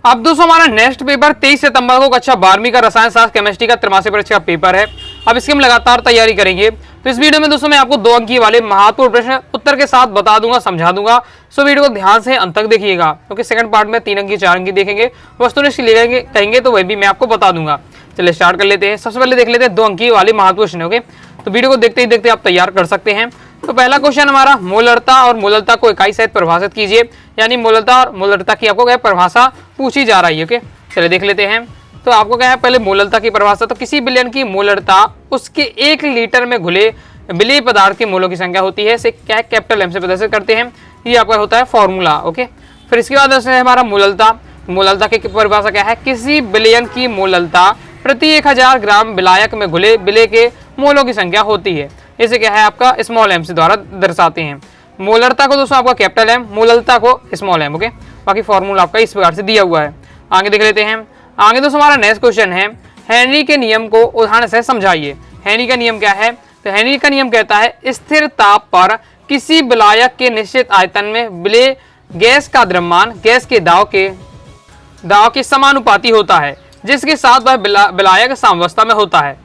अब दोस्तों हमारा नेक्स्ट पेपर 23 सितंबर को कक्षा 12वीं का रसायन शास्त्र केमिस्ट्री का त्रैमासिक परीक्षा का पेपर है। अब इसकी हम लगातार तैयारी करेंगे। तो इस वीडियो में दोस्तों मैं आपको 2 अंक वाले महत्वपूर्ण प्रश्न उत्तर के साथ बता दूंगा, समझा दूंगा। सो वीडियो को ध्यान से अंत तक देखिएगा, क्योंकि सेकंड पार्ट में 3 अंक 4 अंक देखेंगे, वस्तुनिष्ठ लेंगे कहेंगे तो वह भी मैं आपको बता दूंगा। चलिए स्टार्ट कर लेते हैं। सबसे पहले देख लेते हैं 2 अंक वाले महत्वपूर्ण प्रश्न। ओके, तो वीडियो को देखते ही देखते आप तैयार कर सकते हैं। तो पहला क्वेश्चन हमारा मोलरता और मोलरता को इकाई सहित परिभाषित कीजिए, यानी मोलरता और मोलरता की आपको क्या परिभाषा पूछी जा रही है। ओके, चलिए देख लेते हैं। तो आपको क्या है, पहले मोलरता की परिभाषा। तो किसी विलयन की मोलरता उसके 1 लीटर में घुले विलेय पदार्थ के मोलों की संख्या होती है। इसे क्या है, कैपिटल एम से प्रदर्शित करते हैं। ये आपका होता है फॉर्मूला। ओके, फिर इसके बाद हमारा मोलरता। मोलरता की परिभाषा क्या है, किसी विलयन की मोलरता प्रति 1000 ग्राम विलायक में घुले विलेय के मोलों की संख्या होती है। इसे क्या है, आपका स्मॉल एम से द्वारा दर्शाते हैं। मोलरता को दोस्तों आपका कैपिटल एम, मोलरता को स्मॉल एम। ओके, बाकी फॉर्मूला आपका इस प्रकार से दिया हुआ है। आगे देख लेते हैं। आगे दोस्तों हमारा नेक्स्ट क्वेश्चन है, हेनरी के नियम को उदाहरण से समझाइए। हेनरी का नियम क्या है, तो हेनरी का नियम कहता है स्थिर ताप पर किसी विलायक के निश्चित आयतन में विलेय गैस का द्रव्यमान गैस के दाव के समानुपाती होता है, जिसके साथ वह विलायक साम्यावस्था में होता है।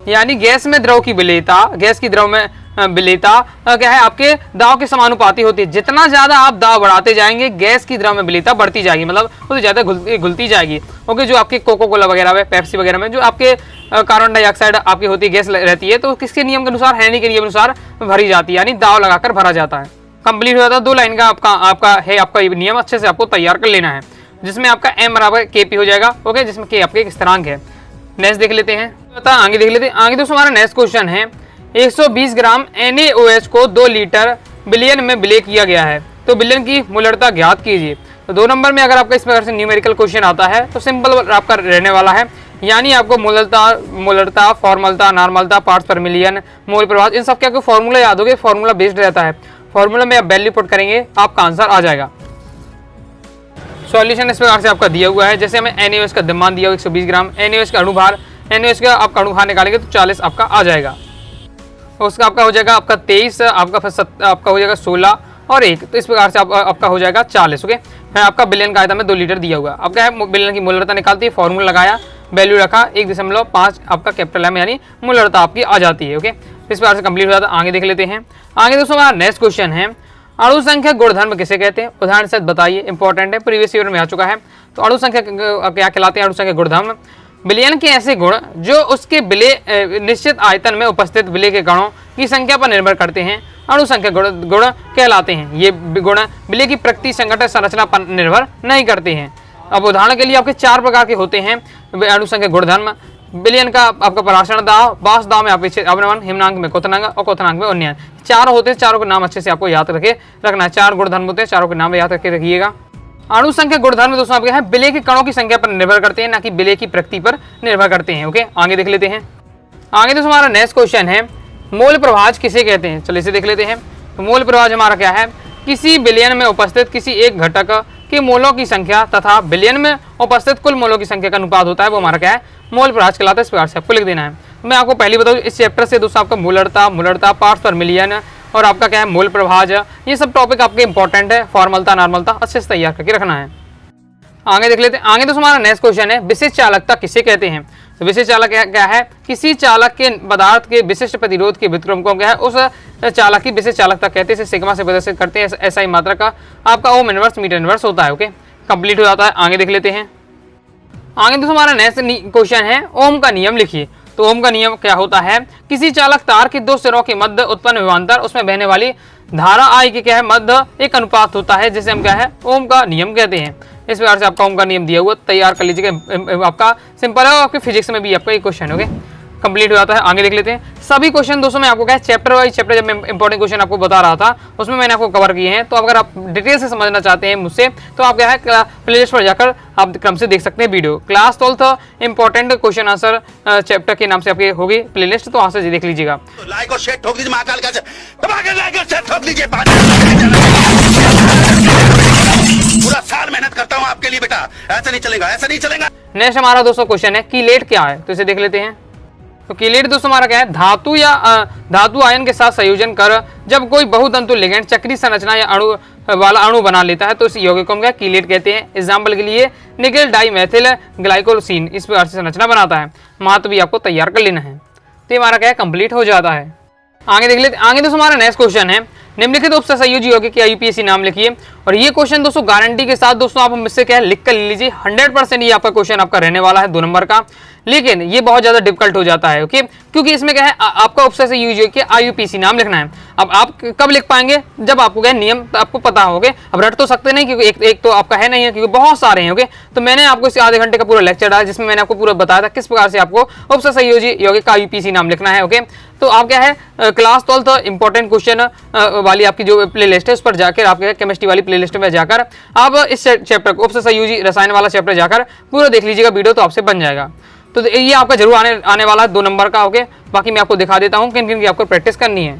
यानी गैस में द्रव की विलेयता, गैस की द्रव में विलेयता क्या है, आपके दाव के समानुपाती होती है। जितना ज्यादा आप दाव बढ़ाते जाएंगे, गैस की द्रव में विलेयता बढ़ती जाएगी, मतलब उससे ज्यादा घुलती जाएगी। ओके, जो आपके कोको कोला वगैरह में, पेप्सी वगैरह में जो आपके कार्बन डाइऑक्साइड आपकी होती है, गैस रहती है, तो किसके नियम के अनुसार, हेनरी के नियम के अनुसार भरी जाती है, यानी दाव लगाकर भरा जाता है। कंप्लीट हो जाता है। 2 लाइन का आपका नियम अच्छे से आपको तैयार कर लेना है, जिसमें आपका m बराबर kp हो जाएगा। ओके, जिसमें k आपके एक स्थिरांक है। नेक्स्ट देख लेते हैं। आगे देख लेते हैं। आगे दोस्तों हमारा नेक्स्ट क्वेश्चन है, 120 ग्राम NaOH को 2 लीटर विलयन में विलेय किया गया है, तो विलयन की मोलरता ज्ञात कीजिए। तो 2 नंबर में अगर आपका इस प्रकार से न्यूमेरिकल क्वेश्चन आता है तो सिंपल आपका रहने वाला है, यानी आपको मोलरता, फॉर्मलता, नॉर्मलता, पार्ट्स पर मिलियन, मोल प्रवाह, इन सब के आपको फॉर्मूला याद होगा। फॉर्मूला बेस्ड रहता है। फॉर्मूला में आप वैल्यू पुट करेंगे, आपका आंसर आ जाएगा। सॉल्यूशन इस प्रकार से आपका दिया हुआ है। जैसे हमें NaOH का द्रव्यमान दिया हुआ 120 ग्राम, NaOH का अणुभार, NaOH का आपका अणुभार निकालेंगे तो 40 आपका आ जाएगा। उसका आपका हो जाएगा आपका 23, आपका हो जाएगा 16 और 1, तो इस प्रकार से आपका हो जाएगा 40। ओके, फिर आपका विलयन का आयतन में 2 लीटर दिया हुआ। अब क्या है, विलयन की मोलरता निकालती है, फॉर्मूला लगाया, वैल्यू रखा 1.5 आपका कैपिटल एम, यानी मोलरता आपकी आ जाती है। ओके, इस प्रकार से कंप्लीट हो जाता है। आगे देख लेते हैं। आगे दोस्तों हमारा नेक्स्ट क्वेश्चन है, अणु संख्या गुणधर्म किसे कहते हैं, उदाहरण से बताइए। इंपॉर्टेंट है, प्रीवियस ईयर में आ चुका है। तो अणु संख्या क्या कहलाते हैं, अणु संख्या गुणधर्म विलयन के ऐसे गुण जो उसके विलेय निश्चित आयतन में उपस्थित विलेय के कणों की संख्या पर निर्भर करते हैं, अणु संख्या गुण कहलाते हैं। ये गुण विलेय की प्रकृति, संगठन, संरचना पर निर्भर नहीं करते हैं। अब उदाहरण के लिए आपके 4 प्रकार के होते हैं अणु संख्या गुणधर्म। विलयन का आपका पराशरण दाव, बाष्प दाव में अवनमन, हिमनांक में क्वथनांक और क्वथनांक में उन्नयन। 4 होते हैं, चारों के नाम अच्छे से आपको याद रखना है। 4 गुणधर्म होते हैं, चारों के नाम याद करके रखिएगा। अणु संख्या गुणधर्म दोस्तों आपके हैं विलेय के कणों की संख्या पर निर्भर करते हैं, ना कि विलेय की प्रकृति पर निर्भर करते हैं। ओके, आगे देख लेते हैं। आगे दोस्तों हमारा नेक्स्ट क्वेश्चन है, मोल प्रभाज किसे कहते हैं। चलिए इसे देख लेते हैं। तो मोल प्रभाज हमारा क्या है, किसी विलयन में उपस्थित किसी एक घटक के मोलों की संख्या तथा विलयन में उपस्थित कुल मोलों की संख्या का अनुपात होता है, वो हमारा क्या है, मोल प्रभाज कहलाता है। इस प्रकार से आपको लिख देना है। मैं आपको पहले बताऊँ, इस चैप्टर से दोस्तों आपका मोलरता, पार्ट्स पर मिलियन और आपका क्या है, मोल प्रभाज, ये सब टॉपिक आपके इंपॉर्टेंट है। फॉर्मलता, नॉर्मलता अच्छे से तैयार करके रखना है। आगे देख लेते हैं। आगे दोस्तों हमारा नेक्स्ट क्वेश्चन है, विशिष्ट चालकता किसे कहते हैं। तो विशिष्ट चालक क्या है, किसी चालक के पदार्थ के विशिष्ट प्रतिरोध के व्युत्क्रम को क्या है, उस चालक की विशिष्ट चालक्ता कहते हैं। इसे सिग्मा से प्रदर्शित करते हैं। ऐसा ही मात्रा का आपका ओम इनवर्स मीटर इनवर्स होता है। ओके, कंप्लीट हो जाता है। आगे देख लेते हैं। आगे दोस्तों हमारा नेक्स्ट क्वेश्चन है, ओम का नियम लिखिए। तो ओम का नियम क्या होता है, किसी चालक तार के 2 सिरों के मध्य उत्पन्न विभवांतर, उसमें बहने वाली धारा आई के क्या है, मध्य एक अनुपात होता है, जिसे हम क्या है, ओम का नियम कहते हैं। इस प्रकार से आपका ओम का नियम दिया हुआ, तैयार कर लीजिएगा। आपका सिंपल है, आपके फिजिक्स में भी आपका एक क्वेश्चन हो गया, कंप्लीट हो जाता है। आगे देख लेते हैं। सभी क्वेश्चन दोस्तों मैं आपको क्या है, चैप्टर वाइज चैप्टर जब मैं इंपॉर्टेंट क्वेश्चन आपको बता रहा था, उसमें मैंने आपको कवर किए हैं। तो अगर आप डिटेल से समझना चाहते हैं मुझसे, तो आप क्या है, प्लेलिस्ट पर जाकर आप क्रम से देख सकते हैं video. Class 12 important question answer chapter के नाम से आपके होगी प्लेलिस्ट, तो वहां से देख लीजिएगा। लाइक और शेयर ठोक दीजिए, महाकाल का लाइक और शेयर ठोक लीजिए। पूरा साल मेहनत करता हूँ आपके लिए बेटा, ऐसा नहीं चलेगा, ऐसा नहीं चलेगा। नेक्स्ट हमारा दोस्तों क्वेश्चन है, कीलेट क्या है। तो इसे देख लेते हैं। तो कीलेट दोस्तों हमारा क्या है, धातु या धातु आयन के साथ संयोजन कर जब कोई बहुतंतु लिगैंड चक्रीय संरचना या अणु वाला अणु बना लेता है तो इस यौगिक को हम क्या कीलेट कहते हैं। एग्जाम्पल के लिए निकेल डाइमेथिल ग्लाइकोसिन इस प्रकार से संरचना बनाता है। महत्व भी आपको तैयार कर लेना है। तो ये हमारा क्या है, कंप्लीट हो जाता है। आगे देख लेते, आगे दोस्तों हमारा नेक्स्ट क्वेश्चन है, निम्नलिखित उपसंयोजी यौगिक के यूपीएससी नाम लिखिए। और ये क्वेश्चन दोस्तों गारंटी के साथ दोस्तों आप मुझसे क्या है लिख कर लीजिए, 100% ये आपका क्वेश्चन आपका रहने वाला है 2 नंबर का। लेकिन ये बहुत ज्यादा डिफिकल्ट हो जाता है, ओके, क्योंकि इसमें क्या है आपका उपसंयोजी यौगिक के आईयूपीएसी नाम लिखना है। अब आप कब लिख पाएंगे, जब आपको क्या नियम आपको पता होगे। अब रट तो सकते नहीं, क्योंकि एक तो आपका है नहीं है, क्योंकि बहुत सारे हैं, ओके। तो मैंने आपको इस आधे घंटे का पूरा लेक्चर डाला जिसमें मैंने आपको पूरा बताया था किस प्रकार से आपको उपसंयोजी यौगिक का आईयूपीएसी नाम लिखना है, ओके। तो आप क्या है क्लास 12 इंपॉर्टेंट क्वेश्चन वाली आपकी जो प्लेलिस्ट है उस पर जाकर आप केमिस्ट्री वाली प्लेलिस्ट में जाकर आप इस चैप्टर को उपसंयोजी रसायन वाला चैप्टर जाकर पूरा देख लीजिएगा वीडियो, तो आपसे बन जाएगा। तो ये आपका जरूर आने वाला है 2 नंबर का, ओके। बाकी मैं आपको दिखा देता हूँ किन किन की आपको प्रैक्टिस करनी है।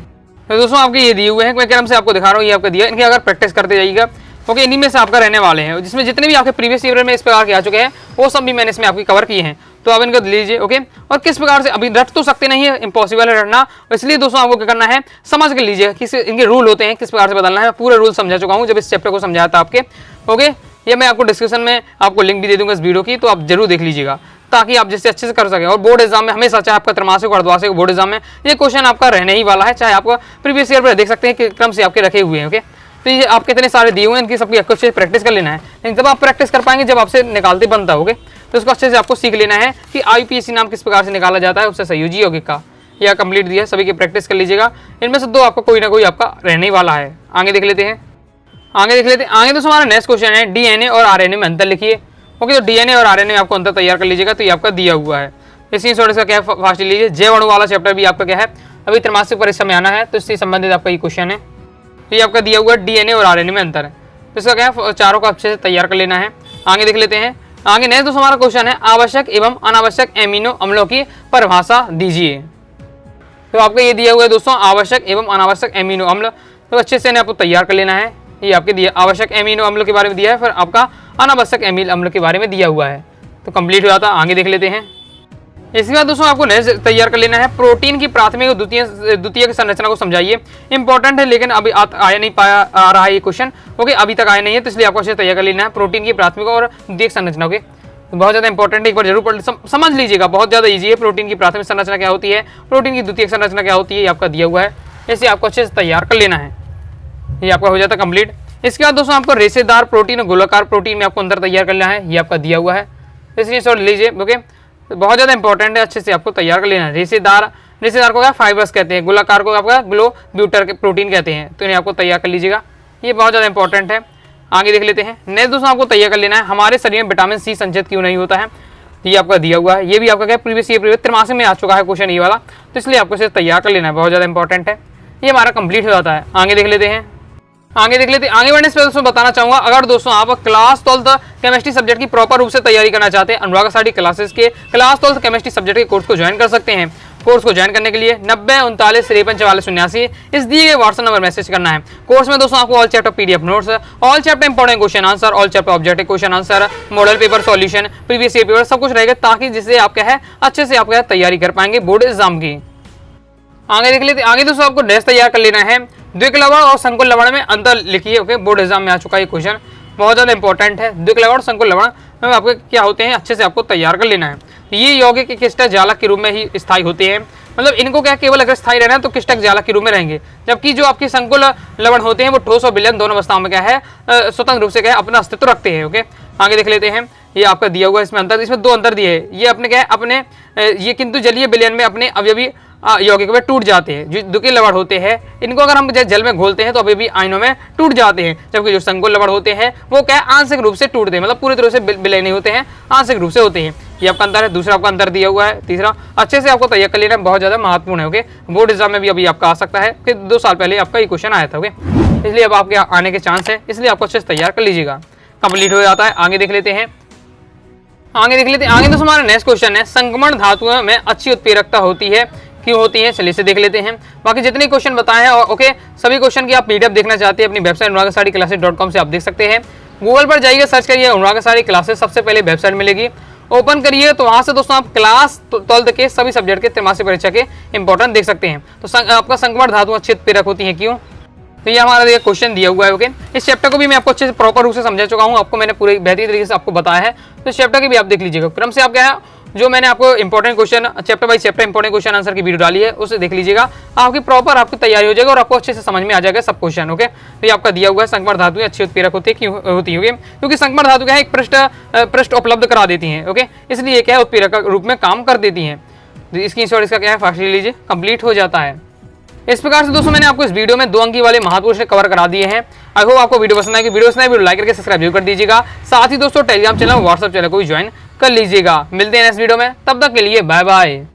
तो दोस्तों आपके ये दिए हुए हैं, मैं क्रम से आपको दिखा रहा हूँ, ये आपका दिया, इनकी अगर प्रैक्टिस करते जाइएगा, ओके। इन्हीं में से आपका रहने वाले हैं, जिसमें जितने भी आपके प्रीवियस ईयर में इस प्रकार के आ चुके हैं वो सब भी मैंने इसमें आपकी कवर किए हैं। तो आप इनको लीजिए, ओके। और किस प्रकार से अभी रट तो सकते नहीं है, इम्पॉसिबल है रटना, इसलिए दोस्तों आपको क्या करना है, समझ कर लीजिएगा किस इनके रूल होते हैं, किस प्रकार से बदलना है। मैं पूरे रूल समझा चुका हूँ जब इस चैप्टर को समझाया था आपके, ओके। ये मैं आपको डिस्क्रिप्शन में आपको लिंक भी दे दूंगा इस वीडियो की, तो आप जरूर देख लीजिएगा ताकि आप जिससे अच्छे से कर सकें। और बोर्ड एग्जाम में हमेशा, चाहे आपका त्रैमासिक और अर्धवार्षिक बोर्ड एग्जाम में ये क्वेश्चन आपका रहने ही वाला है, चाहे आपको प्रीवियस ईयर पर देख सकते हैं कि क्रम से आपके रखे हुए हैं, ओके। तो ये आपके इतने सारे दिए हुए हैं, इनकी सबकी अच्छे से प्रैक्टिस कर लेना है। लेकिन जब आप प्रैक्टिस कर पाएंगे, जब आपसे निकालते बनता होगे, तो इसको अच्छे से आपको सीख लेना है कि आईयूपीएसी नाम किस प्रकार से निकाला जाता है उपसंयोजी यौगिक का। यह कंप्लीट दिया है, सभी की प्रैक्टिस कर लीजिएगा। इनमें से 2 आपका कोई ना कोई आपका रहने ही वाला है। आगे देख लेते हैं, आगे दोस्तों हमारा नेक्स्ट क्वेश्चन है, डीएनए और आरएनए में अंतर लिखिए, ओके। तो डीएनए और आरएनए में आपको अंतर तैयार कर लीजिएगा, तो ये आपका दिया हुआ है। इसी थोड़ा सा क्या है फास्ट लीजिए, जैव अणु वाला चैप्टर भी आपका क्या है अभी त्रैमासिक परीक्षा में आना है, तो इससे संबंधित आपका ये क्वेश्चन है। तो ये आपका दिया हुआ है डीएनए और आरएनए में अंतर है, तो इसका क्या है चारों को अच्छे से तैयार कर लेना है। आगे देख लेते हैं, आगे नेक्स्ट दोस्तों हमारा क्वेश्चन है, आवश्यक एवं अनावश्यक एमिनो अम्लों की परिभाषा दीजिए। तो आपका ये दिया हुआ है दोस्तों, आवश्यक एवं अनावश्यक एमिनो अम्ल, तो अच्छे से आपको तैयार कर लेना है। ये आपके दिया आवश्यक एमिनो अम्ल के बारे में दिया है, फिर आपका अनावश्यक एमिनो अम्ल के बारे में दिया हुआ है, तो कंप्लीट हो जाता है। आगे देख लेते हैं, इसके बाद दोस्तों आपको नेक्स्ट तैयार कर लेना है, प्रोटीन की प्राथमिक और द्वितीयक संरचना को समझाइए। इंपॉर्टेंट है, लेकिन अभी आया नहीं पाया आ रहा है ये क्वेश्चन, ओके, अभी तक आया नहीं है, तो इसलिए आपको अच्छे तैयार कर लेना है प्रोटीन की प्राथमिक और द्वितीयक संरचना, ओके। तो बहुत ज़्यादा इंपॉर्टेंट है, एक बार जरूर समझ लीजिएगा, बहुत ज़्यादा ईजी है। प्रोटीन की प्राथमिक संरचना क्या होती है, प्रोटीन की द्वितीयक संरचना क्या होती है, ये आपका दिया हुआ है, इसे आपको अच्छे से तैयार कर लेना है। ये आपका हो जाता है कंप्लीट। इसके बाद दोस्तों आपको रेशेदार प्रोटीन और गोलाकार प्रोटीन में आपको अंतर तैयार करना है, ये आपका दिया हुआ है, इसलिए सॉरी लीजिए, ओके। बहुत ज़्यादा इंपॉर्टेंट है, अच्छे से आपको तैयार कर लेना है। रेशेदार को क्या फाइबर्स कहते हैं, गोलाकार को आपका ग्लोब्यूटर के प्रोटीन कहते हैं, तो इन्हें आपको तैयार कर लीजिएगा, ये बहुत ज़्यादा इंपॉर्टेंट है। आगे देख लेते हैं, नेक्स्ट दोस्तों आपको तैयार कर लेना है, हमारे शरीर में विटामिन सी संचित क्यों नहीं होता है, ये आपका दिया हुआ है। ये भी आपका क्या प्रीवियस त्रैमासिक में आ चुका है क्वेश्चन ये वाला, तो इसलिए आपको इसे तैयार कर लेना है, बहुत ज़्यादा इंपॉर्टेंट है। ये हमारा कंप्लीट हो जाता है। आगे देख लेते हैं, आगे बढ़ने से दोस्तों बताना चाहूंगा, अगर दोस्तों आप क्लास 12 केमिस्ट्री सब्जेक्ट की प्रॉपर रूप से तैयारी करना चाहते हैं, अनुराग साड़ी क्लासेस के क्लास 12 केमिस्ट्री सब्जेक्ट के कोर्स को ज्वाइन कर सकते हैं। कोर्स को ज्वाइन करने के लिए 90 39 53 44 89 इस दिए गए व्हाट्सएप नंबर मैसेज करना है। कोर्स में दोस्तों आपको all chapter PDF notes, all chapter important question answer, all chapter objective question answer, model paper solution, previous year paper सब कुछ रहेगा, ताकि जिससे आप क्या है अच्छे से आप क्या तैयारी कर पाएंगे बोर्ड एग्जाम की। आगे देख लेते, आगे दोस्तों आपको ड्रेस तैयार कर लेना है, द्विक लवण और संकुल लवण में अंतर लिखिए, ओके। बोर्ड एग्जाम में आ चुका है क्वेश्चन, बहुत ज़्यादा इंपॉर्टेंट है। द्विक लवण संकुल लवण में आपके क्या होते हैं, अच्छे से आपको तैयार कर लेना है। ये यौगिक के क्रिस्टल जालक के रूप में ही स्थायी होते हैं, मतलब इनको क्या केवल अगर स्थायी रहना है तो क्रिस्टल जालक के रूप में रहेंगे, जबकि जो आपके संकुल लवण होते हैं वो ठोस और विलयन दोनों अवस्थाओं में क्या है स्वतंत्र रूप से क्या है अपना अस्तित्व रखते हैं, ओके। आगे देख लेते हैं, ये आपका दिया हुआ है, इसमें अंतर, इसमें 2 अंतर दिए हैं। ये अपने क्या है अपने ये किंतु जलीय विलयन में अपने अवयवी यौगिक में टूट जाते हैं। जो द्वितीय लवण होते हैं इनको अगर हम जल में घोलते हैं तो अभी भी आयनों में टूट जाते हैं, जबकि जो संकुल लवण होते हैं वो क्या है आंशिक रूप से टूटते हैं, मतलब पूरी तरह से विलय नहीं होते हैं, आंशिक रूप से होते हैं। ये आपका अंतर है। दूसरा आपका अंतर दिया हुआ है, तीसरा अच्छे से आपको तैयार कर लेना, बहुत ज़्यादा महत्वपूर्ण है, ओके। बोर्ड एग्जाम में भी अभी आपका आ सकता है कि 2 साल पहले आपका ये क्वेश्चन आया था, ओके, इसलिए अब आपके आने के चांस है, इसलिए आपको अच्छे से तैयार कर लीजिएगा, कंप्लीट हो जाता है। आगे देख लेते हैं, आगे तो हमारा नेक्स्ट क्वेश्चन है, संक्रमण धातुओं में अच्छी उत्प्रेरकता होती है, क्यों होती है, चलिए इसे देख लेते हैं। बाकी जितने क्वेश्चन बताए हैं ओके, सभी क्वेश्चन की आप पीडीएफ देखना चाहते हैं अपनी वेबसाइट अनुरागसाड़ी से आप देख सकते हैं। गूगल पर जाइए, सर्च करिए अनुरागसाड़ी क्लासेस, सबसे पहले वेबसाइट मिलेगी, ओपन करिए तो वहां से दोस्तों आप क्लास 12 के सभी सब्जेक्ट के त्रैमासिक परीक्षा के इंपॉर्टेंट देख सकते हैं। तो आपका संकट धातुएं अच्छे प्रेरक होती हैं, क्यों? तो ये हमारा ये क्वेश्चन दिया हुआ है। ओके, इस चैप्टर को भी मैं आपको अच्छे से प्रॉपर रूप से समझा चुका हूँ, आपको मैंने पूरे बेहतरीन तरीके से आपको बताया है। तो इस चैप्टर की भी आप देख लीजिएगा। क्रम से आप क्या है, जो मैंने आपको important question chapter by chapter important question answer की वीडियो डाली है, उसे देख लीजिएगा। आपकी प्रॉपर आपकी तैयारी हो जाएगी और आपको अच्छे से समझ में आ जाएगा सब क्वेश्चन। ओके, तो ये आपका दिया हुआ है, संकट धातुएं अच्छी उत्प्रेरक होती है, क्यों होती है? क्योंकि संकट धातु क्या है, एक पृष्ठ उपलब्ध करा देती हैं। ओके, इसलिए क्या है, उत्प्रेरक रूप में काम कर देती हैं। इसकी शॉर्ट इसका क्या है, फास्ट ले लीजिए, कंप्लीट हो जाता है। इस प्रकार से दोस्तों मैंने आपको इस वीडियो में 2 अंकी वाले महत्वपूर्ण कवर करा दिए हैं। आई होप आपको वीडियो पसंद आएगी। वीडियो पसंद आए वीडियो लाइक करके सब्सक्राइब जरूर कर दीजिएगा। साथ ही दोस्तों टेलीग्राम चैनल, व्हाट्सएप चैनल को भी ज्वाइन कर लीजिएगा। मिलते हैं नेक्स्ट वीडियो में, तब तक के लिए बाय बाय।